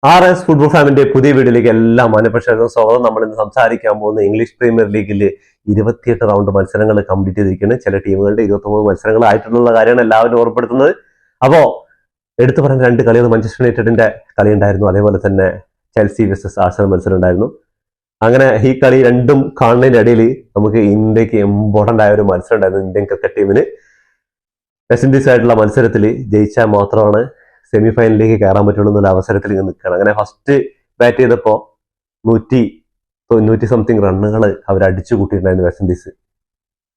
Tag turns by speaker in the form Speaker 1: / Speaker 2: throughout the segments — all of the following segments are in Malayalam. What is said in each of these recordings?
Speaker 1: RS ഫുട്ബോൾ ഫാമിന്റെ പുതിയ വീഡിയോയിലേക്ക് എല്ലാ മാന്യപ്രേക്ഷകർക്കും സ്വാഗതം. നമ്മൾ ഇന്ന് സംസാരിക്കാൻ പോകുന്ന ഇംഗ്ലീഷ് പ്രീമിയർ ലീഗിൽ 28 റൗണ്ട് മത്സരങ്ങൾ കംപ്ലീറ്റ് ചെയ്തിരിക്കുന്നു. ചില ടീമുകളുടെ 29 മത്സരങ്ങളായിട്ടുള്ള കാര്യമാണ് എല്ലാവരും ഓർപ്പെടുത്തുന്നത്. അപ്പോ എടുത്തു പറഞ്ഞ രണ്ട് കളികൾ മാഞ്ചസ്റ്റർ യുണൈറ്റഡിന്റെ കളി ഉണ്ടായിരുന്നു, അതേപോലെ തന്നെ ചെൽസി വേഴ്സസ് ആർസണൽ മത്സരം ഉണ്ടായിരുന്നു. അങ്ങനെ ഈ കളി രണ്ടും കാണുന്നതിന്റെ ഇടയിൽ നമുക്ക് ഇന്ത്യക്ക് ഇമ്പോർട്ടന്റ് ആയ ഒരു മത്സരം ഉണ്ടായിരുന്നു. ഇന്ത്യൻ ക്രിക്കറ്റ് ടീമിന് വെസ്റ്റ് ഇൻഡീസ് ആയിട്ടുള്ള മത്സരത്തിൽ ജയിച്ചാൽ മാത്രമാണ് സെമി ഫൈനലിലേക്ക് കയറാൻ പറ്റുള്ളൂ എന്നുള്ള അവസരത്തിൽ ഇങ്ങനെ നിൽക്കുകയാണ്. അങ്ങനെ ഫസ്റ്റ് ബാറ്റ് ചെയ്തപ്പോൾ 190 സംതിങ് റണ്ണുകൾ അവർ അടിച്ചു കൂട്ടിയിട്ടുണ്ടായിരുന്നു വെസ്റ്റ് ഇൻഡീസ്.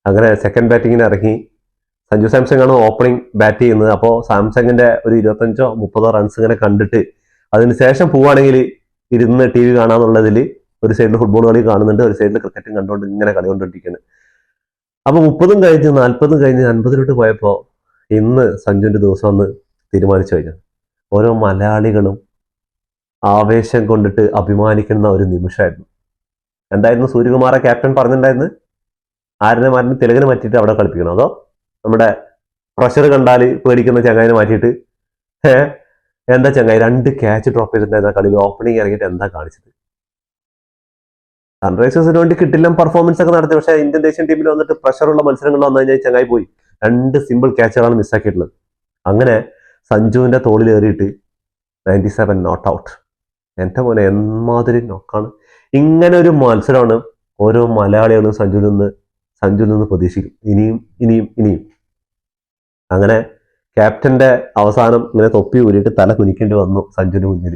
Speaker 1: അങ്ങനെ സെക്കൻഡ് ബാറ്റിങ്ങിന് ഇറങ്ങി സഞ്ജു സാംസങ് ആണ് ഓപ്പണിംഗ് ബാറ്റ് ചെയ്യുന്നത്. അപ്പോൾ സാംസങ്ങിന്റെ ഒരു 25-30 റൺസ് ഇങ്ങനെ കണ്ടിട്ട് അതിനുശേഷം പോവുകയാണെങ്കിൽ ഇരുന്ന് TV കാണാന്നുള്ളതിൽ ഒരു സൈഡിൽ ഫുട്ബോൾ കളി കാണുന്നുണ്ട്, ഒരു സൈഡിൽ ക്രിക്കറ്റും കണ്ടുകൊണ്ട് ഇങ്ങനെ കളി കൊണ്ടിരിക്കുന്നത്. അപ്പൊ 30 കഴിഞ്ഞ് 40 കഴിഞ്ഞ് 50 പോയപ്പോൾ ഇന്ന് സഞ്ജുവിന്റെ ദിവസം ഒന്ന് തീരുമാനിച്ചു കഴിഞ്ഞു. ഓരോ മലയാളികളും ആവേശം കൊണ്ടിട്ട് അഭിമാനിക്കുന്ന ഒരു നിമിഷമായിരുന്നു. എന്തായിരുന്നു സൂര്യകുമാറെ ക്യാപ്റ്റൻ പറഞ്ഞിട്ടുണ്ടായിരുന്നു? ആരിനെ തിലകനെ മാറ്റിയിട്ട് അവിടെ കളിപ്പിക്കണം, അതോ നമ്മുടെ പ്രഷർ കണ്ടാൽ പേടിക്കുന്ന ചങ്ങായിനെ മാറ്റിയിട്ട് എന്താ ചങ്ങായി 2 ക്യാച്ച് ഡ്രോപ്പ് ചെയ്തിട്ടുണ്ടായിരുന്ന കളിയിൽ ഓപ്പണിംഗ് ഇറങ്ങിയിട്ട് എന്താ കാണിച്ചത്? സൺറൈസേഴ്സിന് വേണ്ടി കിട്ടില്ല പെർഫോമൻസ് ഒക്കെ നടത്തി, പക്ഷേ ഇന്ത്യൻ ദേശീയ ടീമിൽ വന്നിട്ട് പ്രഷറുള്ള മത്സരങ്ങൾ വന്നു കഴിഞ്ഞാൽ ചങ്ങായി പോയി 2 സിമ്പിൾ ക്യാച്ചുകളാണ് മിസ്സാക്കിയിട്ടുള്ളത്. അങ്ങനെ സഞ്ജുവിന്റെ തോളിൽ കയറിയിട്ട് 97 നോട്ട് ഔട്ട്. എന്റെ മോനെ എന്മാതിരി നോക്കാണ്. ഇങ്ങനെ ഒരു മത്സരമാണ് ഓരോ മലയാളികളും സഞ്ജുവിൽ നിന്ന് പ്രതീക്ഷിക്കും. ഇനിയും അങ്ങനെ ക്യാപ്റ്റന്റെ അവസാനം ഇങ്ങനെ തൊപ്പി ഊരിയിട്ട് തല കുനിക്കേണ്ടി വന്നു സഞ്ജുവിന് മുന്നിൽ.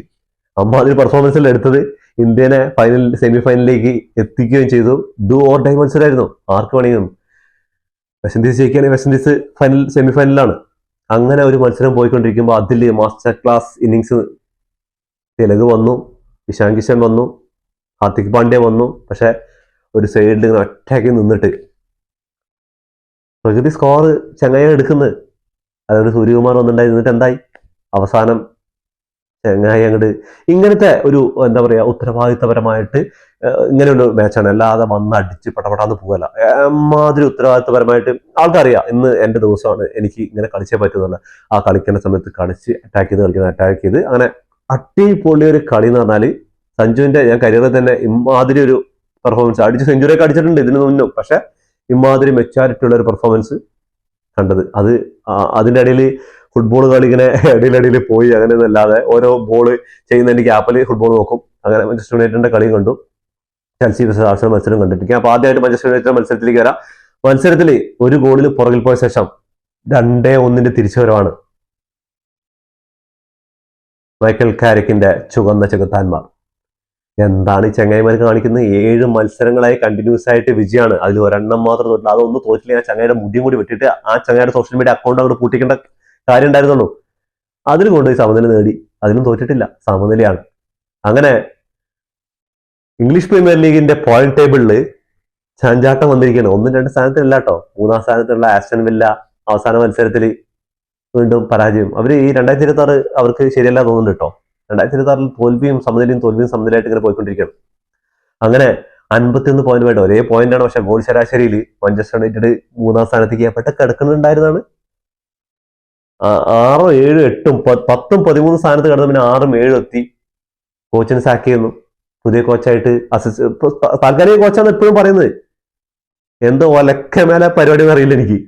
Speaker 1: അമ്മാതിരി പെർഫോമൻസിൽ എടുത്തത് ഇന്ത്യനെ സെമി ഫൈനലിലേക്ക് എത്തിക്കുകയും ചെയ്തു. ഡു ഓർ ഡൈ മത്സരമായിരുന്നു. ആർക്ക് വേണമെങ്കിലും വെസ്റ്റ് ഇൻഡീസ് ജയിക്കുകയാണെങ്കിൽ വെസ്റ്റ് ഇൻഡീസ് സെമി ഫൈനലിലാണ്. അങ്ങനെ ഒരു മത്സരം പോയിക്കൊണ്ടിരിക്കുമ്പോൾ അതിൽ മാസ്റ്റർ ക്ലാസ് ഇന്നിങ്സ് തിലക് വന്നു, ഇഷാൻ കിഷൻ വന്നു, ഹാർദിക് പാണ്ഡ്യ വന്നു. പക്ഷെ ഒരു സൈഡിൽ ഇങ്ങനെ ഒറ്റയ്ക്ക് നിന്നിട്ട് പ്രകൃതി സ്കോർ ചങ്ങായി എടുക്കുന്നത്. അതൊരു സൂര്യകുമാർ വന്നിട്ടുണ്ടായി. എന്നിട്ട് എന്തായി? അവസാനം ചങ്ങായി അങ്ങോട്ട് ഇങ്ങനത്തെ ഒരു എന്താ പറയാ ഉത്തരവാദിത്തപരമായിട്ട് ഇങ്ങനെയുള്ള മാച്ചാണ്, അല്ലാതെ വന്ന് അടിച്ച് പടപടാന്ന് പോകല്ല. മാതിരി ഉത്തരവാദിത്തപരമായിട്ട് ആൾക്കറിയാം ഇന്ന് എന്റെ ദിവസമാണ്, എനിക്ക് ഇങ്ങനെ കളിച്ചേ പറ്റുന്നില്ല. ആ കളിക്കുന്ന സമയത്ത് കളിച്ച് അറ്റാക്ക് ചെയ്ത് അങ്ങനെ അടിപൊളി ഒരു കളി എന്ന് പറഞ്ഞാല് സഞ്ജുവിന്റെ ഞാൻ കരിയറിൽ തന്നെ ഇമാതിരി ഒരു പെർഫോമൻസ് അടിച്ച് സെഞ്ചുറി ഒക്കെ അടിച്ചിട്ടുണ്ട് ഇതിനു മുന്നും, പക്ഷെ ഇമാതിരി മെച്ചാരിറ്റി ഉള്ള ഒരു പെർഫോമൻസ് കണ്ടത്. അതിന്റെ ഇടയിൽ ഫുട്ബോൾ കളി ഇങ്ങനെ ഇടയിലടിയിൽ പോയി അങ്ങനെ ഒന്നല്ലാതെ ഓരോ ബോള് ചെയ്യുന്നതിന്റെ ഗ്യാപ്പിൽ ഫുട്ബോൾ നോക്കും. അങ്ങനെ മാഞ്ചസ്റ്റർ യുണൈറ്റഡിന്റെ കളിയും കണ്ടു, ചെൽസി വേഴ്സസ് ആർസണൽ മത്സരം കണ്ടിരിക്കും. അപ്പൊ ആദ്യമായിട്ട് മാഞ്ചസ്റ്റർ യുണൈറ്റഡ് മത്സരത്തിലേക്ക് വരാം. മത്സരത്തിൽ ഒരു ഗോളിൽ പുറകിൽ പോയ ശേഷം 2-1 തിരിച്ചുവരവാണ് മൈക്കൽ കാരിക്കിന്റെ ചുവന്ന ചെകുത്താന്മാർ. എന്താണ് ഈ ചങ്ങായിമാർ കാണിക്കുന്നത്? 7 മത്സരങ്ങളായി കണ്ടിന്യൂസ് ആയിട്ട് വിജയമാണ്. അതിൽ ഒരെണ്ണം മാത്രം തോറ്റില്ല. അതൊന്നും തോറ്റില്ല. ആ ചങ്ങായിയുടെ മുടിയും കൂടി വെട്ടിട്ട് ആ ചങ്ങായിയുടെ സോഷ്യൽ മീഡിയ അക്കൗണ്ട് അങ്ങോട്ട് പൂട്ടിക്കേണ്ട കാര്യം ഉണ്ടായിരുന്നുള്ളൂ. അതിൽ കൊണ്ടുപോയി സമനില നേടി. അതിലും തോറ്റിട്ടില്ല, സമനിലയാണ്. അങ്ങനെ ഇംഗ്ലീഷ് പ്രീമിയർ ലീഗിന്റെ പോയിന്റ് ടേബിളിൽ ചാഞ്ചാട്ടം വന്നിരിക്കുകയാണ്. 1-2 സ്ഥാനത്തിനല്ല കേട്ടോ, 3-ാം സ്ഥാനത്തുള്ള ആസ്റ്റൺ വില്ല അവസാന മത്സരത്തിൽ വീണ്ടും പരാജയം. അവർ ഈ 2026 അവർക്ക് ശരിയല്ല തോന്നുന്നുണ്ട് കേട്ടോ. 2026 തോൽവിയും സമനിലയായിട്ട് ഇങ്ങനെ പോയിക്കൊണ്ടിരിക്കുകയാണ്. അങ്ങനെ 51 പോയിന്റ് വേണ്ട, ഒരേ പോയിന്റാണ്. പക്ഷെ ഗോൾ ശരാശരിയിൽ മാഞ്ചസ്റ്റർ യുണൈറ്റഡ് 3-ാം സ്ഥാനത്തേക്ക് എവിടെ കിടക്കുന്നുണ്ടായിരുന്നാണ്. 6, 7, 8, 10, 13 സ്ഥാനത്ത് കിടന്നു. പിന്നെ 6, 7 എത്തി. കോച്ചിനെ സാക്ക് ചെയ്യുന്നു. പുതിയ കോച്ചായിട്ട് താൽക്കാലിക കോച്ചാണ് എപ്പോഴും പറയുന്നത്. എന്തോ ഒലക്ക മേലെ പരിപാടി അറിയില്ല എനിക്ക്.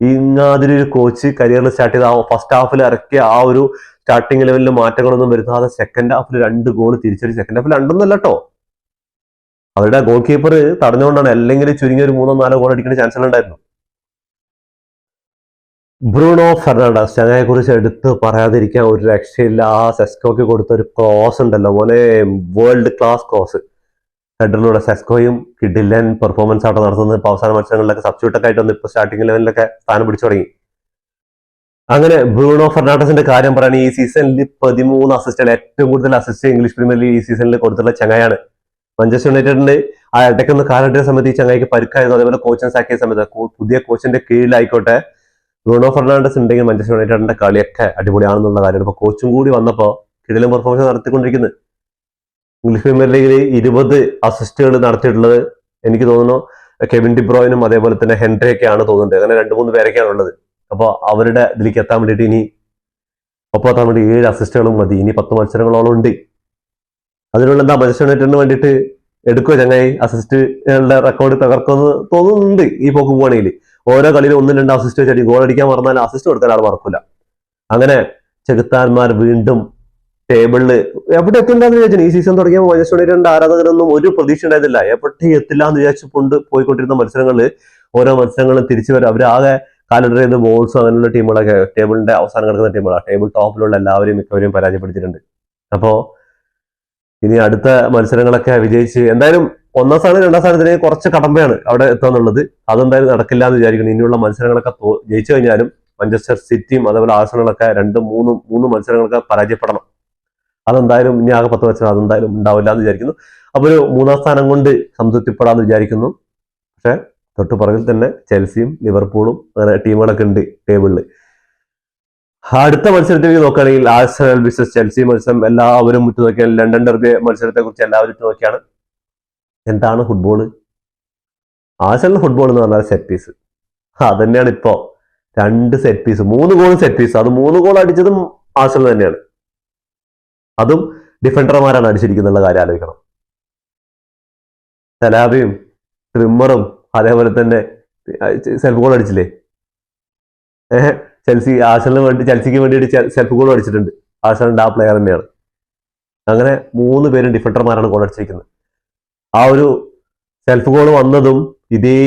Speaker 1: ഇങ്ങാതിരി ഒരു കോച്ച് കരിയറിൽ സ്റ്റാർട്ട് ചെയ്ത ഫസ്റ്റ് ഹാഫിൽ ഇറക്കിയ ആ ഒരു സ്റ്റാർട്ടിംഗ് ലെവലിൽ മാറ്റങ്ങളൊന്നും വരുത്താതെ സെക്കൻഡ് ഹാഫിൽ 2 ഗോൾ തിരിച്ചടി. സെക്കൻഡ് ഹാഫിൽ 2 ഒന്നല്ല കേട്ടോ, അവരുടെ ഗോൾ കീപ്പർ തടഞ്ഞുകൊണ്ടാണ്. അല്ലെങ്കിൽ ചുരുങ്ങിയ ഒരു 3-4 ഗോൾ അടിക്കുന്ന ചാൻസുകൾ ഉണ്ടായിരുന്നു. ബ്രൂണോ ഫെർണാണ്ടസ് ചങ്ങായെ കുറിച്ച് എടുത്ത് പറയാതിരിക്കാൻ ഒരു രക്ഷയില്ല. ആ സെസ്കോയ്ക്ക് കൊടുത്ത ഒരു ക്രോസ് ഉണ്ടല്ലോ മോനെ, വേൾഡ് ക്ലാസ് ക്രോസ്. ഹെഡറിലൂടെ സെസ്കോയും കിഡിലൻ പെർഫോമൻസ് ആയിട്ട് നടത്തുന്നത്. ഇപ്പൊ അവസാന മത്സരങ്ങളിലൊക്കെ സബ്സ്റ്റിറ്റ്യൂട്ട് ഒക്കെ ആയിട്ട് വന്ന് ഇപ്പൊ സ്റ്റാർട്ടിംഗ് ലെവലിലൊക്കെ സ്ഥാനം പിടിച്ചു തുടങ്ങി. അങ്ങനെ ബ്രൂണോ ഫെർണാണ്ടസിന്റെ കാര്യം പറയുകയാണെങ്കിൽ ഈ സീസണിൽ 13 അസിസ്റ്റ്, ഏറ്റവും കൂടുതൽ അസിസ്റ്റ് ഇംഗ്ലീഷ് പ്രീമിയർ ലീഗ് ഈ സീസണിൽ കൊടുത്തുള്ള ചങ്ങായാണ്. മാഞ്ചസ്റ്റർ യുണൈറ്റഡിന്റെ ആ ഇടയ്ക്കൊന്ന് കാലഘട്ട സമയത്ത് ഈ ചങ്ങായിക്ക് പരുക്കായിരുന്നു. അതേപോലെ കോച്ചിനെ സാക്കിയ സമയത്ത് പുതിയ കോച്ചിന്റെ കീഴിലായിക്കോട്ടെ ബ്രൂണോ ഫെർണാണ്ടസ് ഉണ്ടെങ്കിൽ മാഞ്ചസ്റ്റർ യുണൈറ്റഡിന്റെ കളിയൊക്കെ അടിപൊളിയാണെന്നുള്ള കാര്യമാണ്. ഇപ്പൊ കോച്ചും കൂടി വന്നപ്പോൾ കിടിലൻ പെർഫോമൻസ് നടത്തിക്കൊണ്ടിരിക്കുന്നത്. ഇംഗ്ലീഷ് പ്രീമിയർ ലീഗിൽ 20 അസിസ്റ്റുകൾ നടത്തിയിട്ടുള്ളത് എനിക്ക് തോന്നുന്നു കെവിൻ ഡിബ്രോയിനും അതേപോലെ തന്നെ ഹെൻറിയൊക്കെയാണ് തോന്നുന്നുണ്ട്. അങ്ങനെ 2-3 പേരൊക്കെയാണ് ഉള്ളത്. അപ്പോൾ അവരുടെ ഇതിലേക്ക് എത്താൻ വേണ്ടിയിട്ട് ഇനി ഒപ്പം വേണ്ടി 7 അസിസ്റ്റുകളും മതി. ഇനി 10 മത്സരങ്ങളോളം ഉണ്ട്. അതിനുള്ള എന്താ മാഞ്ചസ്റ്റർ യുണൈറ്റഡിന് വേണ്ടിയിട്ട് എടുക്കുക ചങ്ങായി അസിസ്റ്റുകളുടെ റെക്കോർഡ് തകർക്കുമെന്ന് തോന്നുന്നുണ്ട് ഈ പോക്ക് പോവാണെങ്കിൽ. ഓരോ കളിയിലും 1-2 അസിസ്റ്റ് വെച്ചാൽ ഗോൾ അടിക്കാൻ മറന്നാൽ അസിസ്റ്റ് കൊടുക്കാൻ ആൾ മറക്കില്ല. അങ്ങനെ ചെകുത്താന്മാർ വീണ്ടും ടേബിളിൽ എവിടെ എത്തില്ലെന്ന് വിചാരിച്ചു. ഈ സീസൺ തുടങ്ങിയപ്പോൾ മാഞ്ചസ്റ്റർ യുണൈറ്റഡിന്റെ ആരാധകരൊന്നും ഒരു പ്രതീക്ഷ ഉണ്ടായിരുന്നില്ല. എവിടെ എത്തില്ല എന്ന് വിചാരിച്ചു പോയിക്കൊണ്ടിരുന്ന മത്സരങ്ങളിൽ ഓരോ മത്സരങ്ങളും തിരിച്ചു വരും. അവരാകെ കാലണ്ടർ ചെയ്ത് ബോൾസും അങ്ങനെയുള്ള ടീമുകളൊക്കെ ടേബിളിന്റെ അവസാനം കിടക്കുന്ന ടീമുകളാണ്. ടേബിൾ ടോപ്പിലുള്ള എല്ലാവരെയും മിക്കവരെയും പരാജയപ്പെടുത്തിയിട്ടുണ്ട്. അപ്പോ ഇനി അടുത്ത മത്സരങ്ങളൊക്കെ വിജയിച്ച് എന്തായാലും 1ാം സ്ഥാനം 2ാം സ്ഥാനത്തിന് കുറച്ച് കടമ്പയാണ് അവിടെ എത്താന്നുള്ളത്. അതെന്തായാലും നടക്കില്ല എന്ന് വിചാരിക്കുന്നു. ഇനിയുള്ള മത്സരങ്ങളൊക്കെ ജയിച്ചു കഴിഞ്ഞാലും മാഞ്ചസ്റ്റർ സിറ്റിയും അതേപോലെ ആഴ്സണലൊക്കെ 2-3 മത്സരങ്ങളൊക്കെ പരാജയപ്പെടണം. അതെന്തായാലും ഇനി ആകെ 10 മത്സരം അതെന്തായാലും ഉണ്ടാവില്ല എന്ന് വിചാരിക്കുന്നു. അപ്പൊ ഒരു 3ാം സ്ഥാനം കൊണ്ട് സംതൃപ്തിപ്പെടാന്ന് വിചാരിക്കുന്നു. പക്ഷെ തൊട്ട് പുറകിൽ തന്നെ ചെൽസിയും ലിവർപൂളും അങ്ങനെ ടീമുകളൊക്കെ ഉണ്ട് ടേബിളിൽ. അടുത്ത മത്സരത്തിലേക്ക് നോക്കുകയാണെങ്കിൽ ആഴ്സണൽ വിസസ് ചെൽസി മത്സരം എല്ലാവരും ഉറ്റുനോക്കിയാൽ ലണ്ടൻ ഡെർബി മത്സരത്തെ കുറിച്ച് എല്ലാവരും ഉറ്റുനോക്കിയാണ്. എന്താണ് ഫുട്ബോൾ? ആഴ്സണൽ ഫുട്ബോൾ എന്ന് പറഞ്ഞാൽ സെറ്റ് പീസ്. അതന്നെയാണ് ഇപ്പോ 2 set piece, 3 goal set piece. അത് 3 ഗോൾ അടിച്ചതും ആഴ്സണൽ തന്നെയാണ്. അതും ഡിഫൻഡർമാരാണ് അടിച്ചിരിക്കുന്നുള്ള കാര്യം ആലോചിക്കണം. സലാബിയും ട്രിമ്മറും അതേപോലെ തന്നെ സെൽഫ് ഗോൾ അടിച്ചില്ലേ. ചെൽസിക്ക് വേണ്ടി സെൽഫ് ഗോൾ അടിച്ചിട്ടുണ്ട്. ആഴ്സണലിന്റെ ആ പ്ലെയർ തന്നെയാണ്. അങ്ങനെ 3 പേരും ഡിഫൻഡർമാരാണ് ഗോൾ അടിച്ചിരിക്കുന്നത്. ആ ഒരു സെൽഫ് ഗോൾ വന്നതും ഇതേ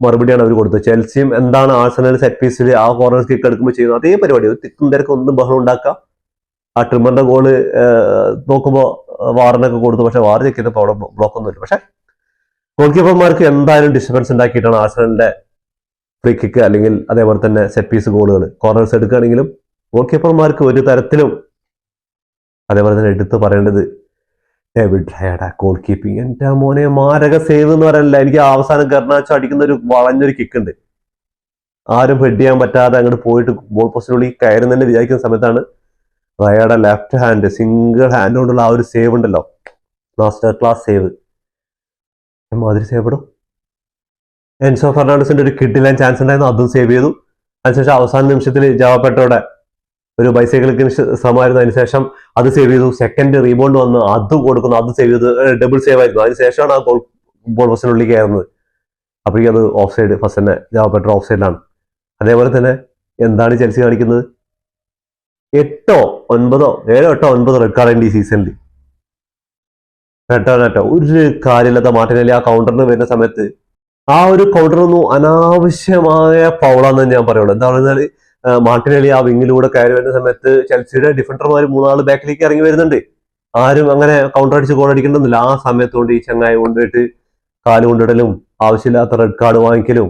Speaker 1: മറുപടിയാണ് അവർ കൊടുത്തത്. ചെൽസിയും എന്താണ് ആഴ്സണൽ സെറ്റ് പീസിൽ ആ കോർണർ കിക്ക് എടുക്കുമ്പോൾ ചെയ്യുന്നത് അതേ പരിപാടി. തിക്കും തിരക്കും ഒന്നും ബഹളം ഉണ്ടാക്കുക. ആ ട്രിമ്മറിന്റെ ഗോള് നോക്കുമ്പോൾ വാറിനൊക്കെ കൊടുത്തു. പക്ഷെ വാർ ചെക്ക് ചെയ്തപ്പോൾ അവിടെ ബ്ലോക്ക് ഒന്നുമില്ല. പക്ഷെ ഗോൾ കീപ്പർമാർക്ക് എന്തായാലും ഡിസ്റ്റർബൻസ് ഉണ്ടാക്കിയിട്ടാണ് ആഴ്സണലിന്റെ ഫ്രീ കിക്ക് അല്ലെങ്കിൽ അതേപോലെ തന്നെ സെറ്റ് പീസ് ഗോളുകൾ കോർണേഴ്സ് എടുക്കുകയാണെങ്കിലും ഗോൾ കീപ്പർമാർക്ക് ഒരു തരത്തിലും. അതേപോലെ തന്നെ എടുത്ത് പറയേണ്ടത് ഡേവിഡ് റയയുടെ ഗോൾ കീപ്പിംഗ്. എന്റെ മോനെ മാരക സേവ് എന്ന് പറയാനില്ല. എനിക്ക് അവസാനം ഗർണാച്ചോ അടിക്കുന്ന ഒരു വളഞ്ഞൊരു കിക്ക് ഉണ്ട്. ആരും ഹെഡ് ചെയ്യാൻ പറ്റാതെ അങ്ങോട്ട് പോയിട്ട് ഗോൾ പോസ്റ്റിനുള്ളിൽ കയറുന്നതിന് വിചാരിക്കുന്ന സമയത്താണ് റയയുടെ ലെഫ്റ്റ് ഹാൻഡ് സിംഗിൾ ഹാൻഡ് കൊണ്ടുള്ള ആ ഒരു സേവ് ഉണ്ടല്ലോ, മാസ്റ്റർ ക്ലാസ് സേവ്. മാതിരി സേവ് ഇടും. എൻസോ ഫെർണാണ്ടസിന്റെ ഒരു കിഡിലാൻ ചാൻസ് ഉണ്ടായിരുന്നു, അതും സേവ് ചെയ്തു. അതിനുശേഷം അവസാന നിമിഷത്തിൽ ജാവപ്പെട്ടോടെ ഒരു ബൈസൈക്കിളിന് ശ്രമമായിരുന്നു. അതിനുശേഷം അത് സേവ് ചെയ്തു. സെക്കൻഡ് റീബൗണ്ട് വന്ന് അത് കൊടുക്കുന്നു, അത് സേവ് ചെയ്തു. ഡബിൾ സേവ് ആയിരുന്നു. അതിനുശേഷമാണ് ആ ഗോൾ പോസ്റ്റിനുള്ളിൽ കയറുന്നത്. അപ്പോഴേക്കും അത് ഓഫ് സൈഡ്. ഫസ്റ്റ് തന്നെ ജാവപ്പെട്ടോ ഓഫ് സൈഡിലാണ്. അതേപോലെ തന്നെ എന്താണ് ചെൽസി കാണിക്കുന്നത്? 8 8 9 റെഡ് കാർഡ് ഈ സീസണിൽ. നെട്ടോ ഒരു കാര്യമില്ലാത്ത മാർട്ടിനെല്ലി ആ കൗണ്ടറിന് വരുന്ന സമയത്ത് ആ ഒരു കൗണ്ടറൊന്നും അനാവശ്യമായ ഫൗളാന്ന് ഞാൻ പറയുള്ളൂ. എന്താ പറഞ്ഞാൽ മാർട്ടിനെല്ലി ആ വിങ്ങിലൂടെ കയറി വരുന്ന സമയത്ത് ചെൽസിയുടെ ഡിഫൻഡർമാർ 3 ബാക്കിലേക്ക് ഇറങ്ങി വരുന്നുണ്ട്. ആരും അങ്ങനെ കൗണ്ടർ അടിച്ച് ഗോൾ അടിക്കണമെന്നില്ല. ആ സമയത്തുകൊണ്ട് ഈ ചങ്ങായി കൊണ്ടിട്ട് കാല് കൊണ്ടിടലും ആവശ്യമില്ലാത്ത റെഡ് കാർഡ് വാങ്ങിക്കലും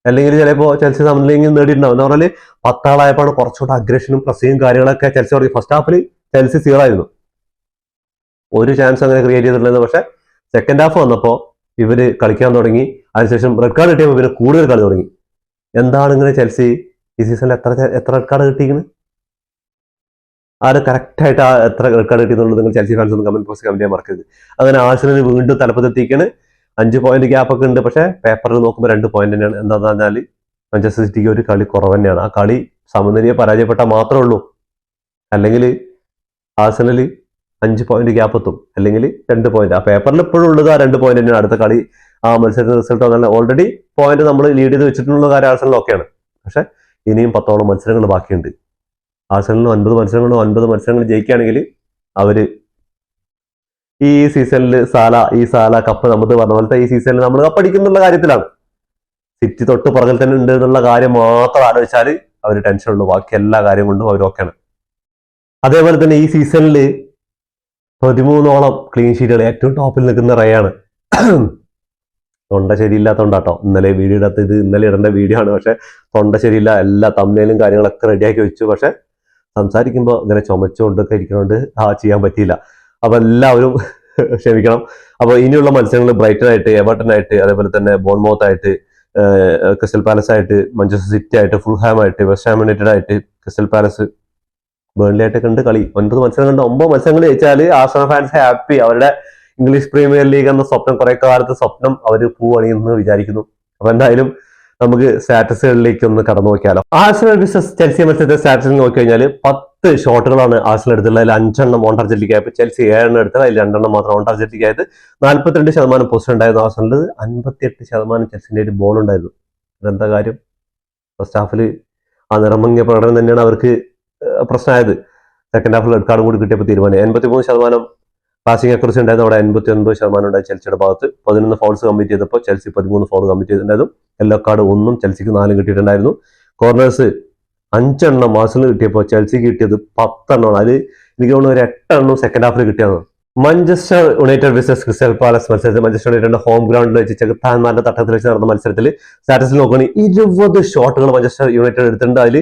Speaker 1: അല്ലെങ്കിൽ ചിലപ്പോൾ ചെൽസി സമനിലെങ്കിൽ നേടിയിട്ടുണ്ടാവും. എന്ന് പറഞ്ഞാൽ 10 ആളായപ്പോഴാണ് കുറച്ചുകൂടെ അഗ്രഷനും പ്രസിയും കാര്യങ്ങളൊക്കെ ചെൽസി തുടങ്ങി. ഫസ്റ്റ് ഹാഫിൽ ചെൽസി 0 ആയിരുന്നു, ഒരു ചാൻസ് അങ്ങനെ ക്രിയേറ്റ് ചെയ്തിട്ടുള്ളത്. പക്ഷെ സെക്കൻഡ് ഹാഫ് വന്നപ്പോൾ ഇവര് കളിക്കാൻ തുടങ്ങി. അതിനുശേഷം റെഡ് കാർഡ് കിട്ടിയപ്പോൾ ഇവര് കൂടുതൽ കളി തുടങ്ങി. എന്താണ് ഇങ്ങനെ ചെൽസി ഈ സീസണിൽ എത്ര റെഡ് കാർഡ് കിട്ടിയിരിക്കുന്നത്? ആര് കറക്റ്റായിട്ട് ആ എത്ര റെഡ് കാർഡ് കിട്ടിയെന്നുള്ളത് നിങ്ങൾ ചെൽസി ഫാൻസ് ഒന്ന് കമന്റ് ബോക്സിൽ കമന്റ് ചെയ്യാൻ മറക്കരുത്. അങ്ങനെ ആഴ്സണലിന് വീണ്ടും തലപ്പത്തെത്തിക്കാണ്. 5 പോയിന്റ് ഗ്യാപ്പ് ഒക്കെ ഉണ്ട്. പക്ഷെ പേപ്പറിൽ നോക്കുമ്പോൾ 2 പോയിന്റ് തന്നെയാണ്. എന്താന്ന് പറഞ്ഞാൽ മാഞ്ചസ്റ്റർ സിറ്റിക്ക് ഒരു കളി കുറവ് തന്നെയാണ്. ആ കളി സമനിലയെ പരാജയപ്പെട്ടാൽ മാത്രമേ ഉള്ളൂ. അല്ലെങ്കിൽ ആഴ്സണൽ 5 പോയിന്റ് ഗ്യാപ്പ് എത്തും, അല്ലെങ്കിൽ 2 പോയിന്റ്. ആ പേപ്പറിൽ ഇപ്പോഴും ഉള്ളത് ആ 2 പോയിന്റ് തന്നെയാണ്. അടുത്ത കളി ആ മത്സരത്തിന്റെ റിസൾട്ട് വന്നാൽ ഓൾറെഡി പോയിന്റ് നമ്മൾ ലീഡ് ചെയ്ത് വെച്ചിട്ടുള്ള കാര്യം ആഴ്സണലൊക്കെയാണ്. പക്ഷെ ഇനിയും 10ഓളം മത്സരങ്ങൾ ബാക്കിയുണ്ട്. ആഴ്സണലിന് 9 മത്സരങ്ങൾ ജയിക്കുകയാണെങ്കിൽ അവര് ഈ സീസണിൽ ഈ സാല കപ്പ് നമ്മൾ പറഞ്ഞ പോലത്തെ ഈ സീസണിൽ നമ്മൾ കപ്പടിക്കുന്നുള്ള കാര്യത്തിലാണ്. സിറ്റി തൊട്ട് പുറകിൽ തന്നെ ഉണ്ട് എന്നുള്ള കാര്യം മാത്രം ആലോചിച്ചാൽ അവർ ടെൻഷൻ ഉള്ളൂ. ബാക്കി എല്ലാ കാര്യം കൊണ്ടും അവർ ഓക്കെയാണ്. അതേപോലെ തന്നെ ഈ സീസണിൽ 13ഓളം ക്ലീൻ ഷീറ്റുകൾ ഏറ്റവും ടോപ്പിൽ നിൽക്കുന്ന റയാണ്. തൊണ്ട ശരിയില്ലാത്തോണ്ടാട്ടോ ഇന്നലെ വീഡിയോ ഇടാത്തത്. ഇന്നലെ ഇടേണ്ട വീഡിയോ ആണ്, പക്ഷെ തൊണ്ട ശരിയില്ല. എല്ലാ തമ്മിലും കാര്യങ്ങളൊക്കെ റെഡിയാക്കി വെച്ചു. പക്ഷെ സംസാരിക്കുമ്പോൾ ഇങ്ങനെ ചുമച്ചുകൊണ്ടൊക്കെ ഇരിക്കുന്നതുകൊണ്ട് ചെയ്യാൻ പറ്റിയില്ല. അപ്പൊ എല്ലാവരും ക്ഷമിക്കണം. അപ്പൊ ഇനിയുള്ള മത്സരങ്ങൾ ബ്രൈറ്റൺ ആയിട്ട്, എവർട്ടൺ ആയിട്ട്, അതേപോലെ തന്നെ ബോൺമൗത്ത് ആയിട്ട്, ക്രിസ്റ്റൽ പാലസ് ആയിട്ട്, മാഞ്ചസ്റ്റർ സിറ്റി ആയിട്ട്, ഫുൾഹാം ആയിട്ട്, വെസ്റ്റ് ഹാം യുണൈറ്റഡ് ആയിട്ട്, ക്രിസ്റ്റൽ പാലസ്, ബേൺലി ആയിട്ടൊക്കെ ഉണ്ട് കളി. 9 മത്സരം കണ്ട് 9 മത്സരങ്ങൾ ജയിച്ചാൽ ആഴ്സണൽ ഫാൻസ് ഹാപ്പി. അവരുടെ ഇംഗ്ലീഷ് പ്രീമിയർ ലീഗ് എന്ന സ്വപ്നം, കുറെ കാലത്തെ സ്വപ്നം അവർ പൂവണിയെന്ന് വിചാരിക്കുന്നു. അപ്പൊ എന്തായാലും നമുക്ക് സ്റ്റാറ്റസുകളിലേക്ക് ഒന്ന് കടന്നു നോക്കിയാലോ. ആഴ്സണൽ വിസസ് ചെൽസി മത്സരത്തെ സ്റ്റാറ്റസിൽ നോക്കി കഴിഞ്ഞാൽ 10 ഷോട്ടുകളാണ് ആഴ്സണൽ എടുത്തുള്ളത്. അതിൽ 5 ഓൺ ടാർജറ്റ് ആയപ്പോൾ ചെൽസി 7 എടുത്തത്, അതിൽ 2 മാത്രം ഓൺ ടാർജറ്റ് ആയത്. 42% പൊസിഷൻ ഉണ്ടായിരുന്നു ആഴ്സണലിൽ, 58% ചെൽസിന്റെ ഒരു ബോൾ ഉണ്ടായിരുന്നു. അതെന്താ കാര്യം? ഫസ്റ്റ് ഹാഫിൽ ആ നിറമങ്ങിയ പ്രകടനം തന്നെയാണ് അവർക്ക് പ്രശ്നമായത്. സെക്കൻഡ് ഹാഫിൽ റെഡ് കാർഡും കൂടി കിട്ടിയപ്പോൾ തീരുമാനം. 83% പാസിംഗ് അക്യുറസി ഉണ്ടായിരുന്നു, അവിടെ 89% ഉണ്ടായി ചെൽസിയുടെ ഭാഗത്ത്. 11 ഫൗൾസ് കംപ്ലീറ്റ് ചെയ്തപ്പോൾ ചെൽസി 13 ഫൗൾ കംപ്ലീറ്റ് ചെയ്തിട്ടുണ്ടായിരുന്നു. യെല്ലോ കാർഡ് 1, ചെൽസിക്ക് 4 കിട്ടിയിട്ടുണ്ടായിരുന്നു. കോർണേഴ്സ് 5 ആഴ്സണൽ കിട്ടിയപ്പോൾ ചെൽസിക്ക് കിട്ടിയത് 10. അതിൽ എനിക്ക് തോന്നുന്നു ഒരു 8 സെക്കൻഡ് ഹാഫിൽ കിട്ടിയാണ്. Manchester United versus Crystal Palace മത്സരത്തിൽ മാഞ്ചസ്റ്റർ യുണൈറ്റഡ് ഹോം ഗ്രൗണ്ടിൽ വെച്ച് ചെകുത്താന്മാരുടെ തട്ടത്തിൽ വെച്ച് നടന്ന മത്സരത്തിൽ സ്റ്റാറ്റസിൽ നോക്കുകയാണെങ്കിൽ 20 ഷോട്ടുകൾ മാഞ്ചസ്റ്റർ യുണൈറ്റഡ് എടുത്തിട്ടുണ്ട്. അതിൽ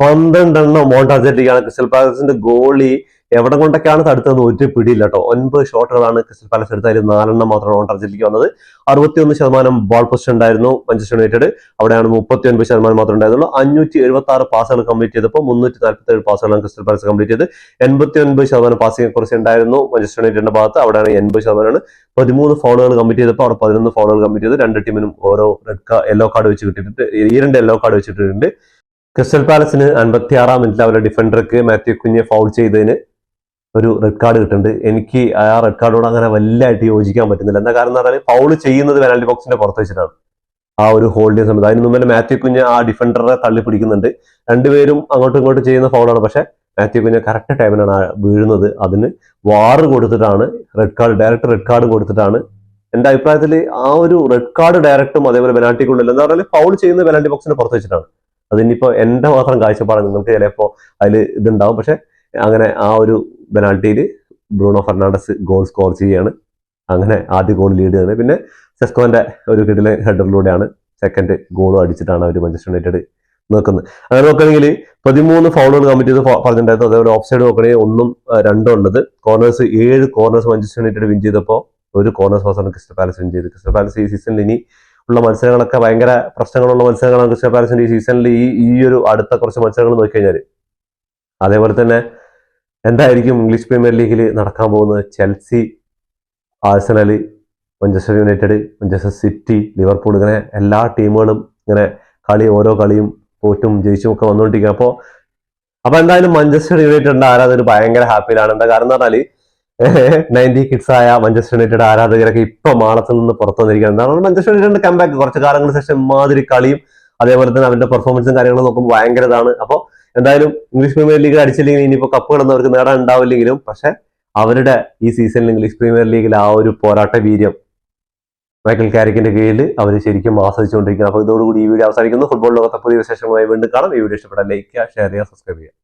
Speaker 1: 12 ഓൺ ടാർജറ്റിലേക്കാണ്. ക്രിസ്റ്റൽ പാലസിന്റെ ഗോളി എവിടെ കൊണ്ടൊക്കെയാണ് തടുത്തതെന്ന് ഒരു പിടിയില്ല കേട്ടോ. 9 ഷോട്ടുകളാണ് ക്രിസ്റ്റൽ പാലസ് എടുത്തത്, അതിൽ 4 മാത്രമാണ് ഓൺ ടാർജറ്റിലേക്ക് വന്നത്. 61% ബോൾ പൊസിഷൻ ഉണ്ടായിരുന്നു മാഞ്ചസ്റ്റർ യുണൈറ്റഡ്, അവിടെയാണ് 39% മാത്രമേ ഉണ്ടായിരുന്നുള്ളൂ. 576 പാസുകൾ കംപ്ലീറ്റ് ചെയ്തപ്പോൾ 347 പാസുകളാണ് ക്രിസ്റ്റൽ പാലസ് കംപ്ലീറ്റ് ചെയ്ത്. 89% പാസിംഗ് അക്യുറസി ഉണ്ടായിരുന്നു മാഞ്ചസ്റ്റർ യുണൈറ്റഡിന്റെ ഭാഗത്ത്, അവിടെയാണ് 80%. 13 ഫൗളുകൾ കംപ്ലീറ്റ് ചെയ്തപ്പോൾ അവിടെ 11 ഫൗളുകൾ കംപ്ലീറ്റ് ചെയ്ത്. 2 ടീമിനും ഓരോ യെല്ലോ കാർഡ് വെച്ച് കിട്ടിയിട്ടുണ്ട്. ഈ 2 യെല്ലോ കാർഡ് വെച്ചിട്ടുണ്ട്. ക്രിസ്റ്റൽ പാലസിന് 56-ാം മിനിറ്റിൽ അവരുടെ ഡിഫൻഡർക്ക് മാത്യു കുഞ്ഞെ ഫൗൾ ചെയ്തതിന് ഒരു റെഡ് കാർഡ് കിട്ടുന്നുണ്ട്. എനിക്ക് ആ റെഡ് കാർഡോട് അങ്ങനെ വലുതായിട്ട് യോജിക്കാൻ പറ്റുന്നില്ല. എന്താ കാരണം എന്ന് പറഞ്ഞാൽ ഫൗൾ ചെയ്യുന്നത് പെനാൽറ്റി ബോക്സിന്റെ പുറത്ത് വെച്ചിട്ടാണ്, ആ ഒരു ഹോൾഡ് ചെയ്യുന്ന സമയത്ത്. അതിന് മുമ്പേ മാത്യു കുഞ്ഞ് ആ ഡിഫൻഡറെ തള്ളി പിടിക്കുന്നുണ്ട്. രണ്ടുപേരും അങ്ങോട്ടും ഇങ്ങോട്ടും ചെയ്യുന്ന ഫൗളാണ്. പക്ഷെ മാത്യു കുഞ്ഞ് കറക്റ്റ് ടൈമിനാണ് വീഴുന്നത്. അതിന് വാറ് കൊടുത്തിട്ടാണ് red card, direct red card കൊടുത്തിട്ടാണ്. എന്റെ അഭിപ്രായത്തിൽ ആ ഒരു റെഡ് കാർഡ് ഡയറക്റ്റും അതേപോലെ പെനാൽറ്റിക്കുള്ളിൽ എന്താ പറഞ്ഞാൽ ഫൗൾ ചെയ്യുന്നത് പെനാൽറ്റി ബോക്സിന്റെ പുറത്ത് വെച്ചിട്ടാണ്. അതിനിപ്പോ എന്റെ മാത്രം കാഴ്ചപ്പാടാണ്, നിങ്ങൾക്ക് ചിലപ്പോൾ അതിൽ ഇതുണ്ടാവും. പക്ഷെ അങ്ങനെ ആ ഒരു പെനാൽറ്റിയിൽ ബ്രൂണോ ഫെർണാണ്ടസ് ഗോൾ സ്കോർ ചെയ്യുകയാണ്. അങ്ങനെ ആദ്യ ഗോൾ ലീഡ് ചെയ്യുന്നത്. പിന്നെ സെസ്കോന്റെ ഒരു കിടിലെ ഹെഡറിലൂടെയാണ് സെക്കൻഡ് ഗോളും അടിച്ചിട്ടാണ് അവർ മാഞ്ചസ്റ്റർ യുണൈറ്റഡ് നിൽക്കുന്നത്. അങ്ങനെ നോക്കുകയാണെങ്കിൽ 13 ഫൗളുകൾ കമ്മിറ്റ് ചെയ്ത് പറഞ്ഞിട്ടുണ്ടായിരുന്നു. അതേപോലെ ഓഫ് സൈഡ് നോക്കുകയാണെങ്കിൽ 1ഉം 2ഉം ഉള്ളത്. Corners 7 corners Manchester United win ചെയ്തപ്പോൾ ഒരു കോർണേഴ്സ് പാസാണ് ക്രിസ്റ്റൽ പാലസ് വിൻ ചെയ്തത്. ക്രിസ്റ്റൽ പാലസ് ഈ സീസണിൽ ഇനി ഉള്ള മത്സരങ്ങളൊക്കെ ഭയങ്കര പ്രശ്നങ്ങളുള്ള മത്സരങ്ങളാണ് ക്രിസ്റ്റൽ പാലസിന്റെ ഈ സീസണിൽ. ഈ ഒരു അടുത്ത കുറച്ച് മത്സരങ്ങൾ നോക്കിക്കഴിഞ്ഞാൽ അതേപോലെ തന്നെ എന്തായിരിക്കും ഇംഗ്ലീഷ് പ്രീമിയർ ലീഗിൽ നടക്കാൻ പോകുന്നത്? Chelsea, Arsenal, Manchester United, Manchester city, Liverpool, ഇങ്ങനെ എല്ലാ ടീമുകളും ഇങ്ങനെ ഓരോ കളിയും തോറ്റും ജയിച്ചും ഒക്കെ വന്നുകൊണ്ടിരിക്കുക. അപ്പൊ എന്തായാലും മാഞ്ചസ്റ്റർ യുണൈറ്റഡിന്റെ ആരാധകർ ഭയങ്കര ഹാപ്പിയിലാണ്. എന്താ കാരണം എന്ന് പറഞ്ഞാൽ 90 കിഡ്സ് ആയ മാഞ്ചസ്റ്റർ യുണൈറ്റഡ് ആരാധകരൊക്കെ ഇപ്പൊ മാളത്തിൽ നിന്ന് പുറത്തു വന്നിരിക്കുകയാണ്. കാരണം മാഞ്ചസ്റ്റർ യുണൈറ്റഡിന്റെ കംബാക്ക് കുറച്ച് കാലങ്ങൾക്ക് ശേഷം ഇമാതിരി കളിയും അതേപോലെ തന്നെ അവരുടെ പെർഫോമൻസും കാര്യങ്ങളും നോക്കുമ്പോൾ ഭയങ്കര ഇതാണ്. അപ്പോൾ എന്തായാലും ഇംഗ്ലീഷ് പ്രീമിയർ ലീഗ് അടിച്ചില്ലെങ്കിൽ ഇനിയിപ്പോൾ കപ്പുകളൊന്നും അവർക്ക് നേടാൻ ഉണ്ടാവില്ലെങ്കിലും പക്ഷെ അവരുടെ ഈ സീസണിൽ ഇംഗ്ലീഷ് പ്രീമിയർ ലീഗിൽ ആ ഒരു പോരാട്ട വീര്യം മൈക്കൽ കാരിക്കിന്റെ കീഴിൽ അവർ ശരിക്കും ആസ്വദിച്ചുകൊണ്ടിരിക്കുന്നത്. അപ്പോൾ ഇതോടുകൂടി ഈ വീഡിയോ അവസാനിക്കുന്നു. ഫുട്ബോൾ ലോകത്തെ പുതിയ വിശേഷങ്ങളുമായി വീണ്ടും കാണാം. ഈ വീഡിയോ ഇഷ്ടപ്പെട്ടാൽ ലൈക്ക് ചെയ്യുക, ഷെയർ ചെയ്യുക, സബ്സ്ക്രൈബ് ചെയ്യുക.